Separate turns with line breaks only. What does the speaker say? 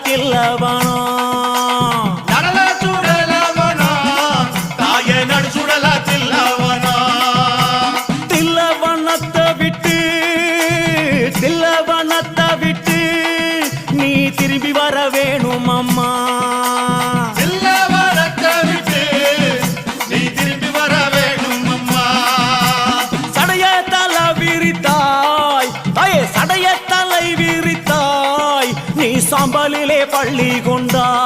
தில்லவனோ
நடல சுடலவனா தாய நடு சுடல தில்லவனா
தில்லவனத்தை விட்டு நீ திரும்பி வர வேணும் அம்மா
தில்லவனத்தை விட்டு நீ திரும்பி வர வேணும் அம்மா
சடைய தலை விரித்தாய் நீ சாம்பலிலே பள்ளி கொண்டாய்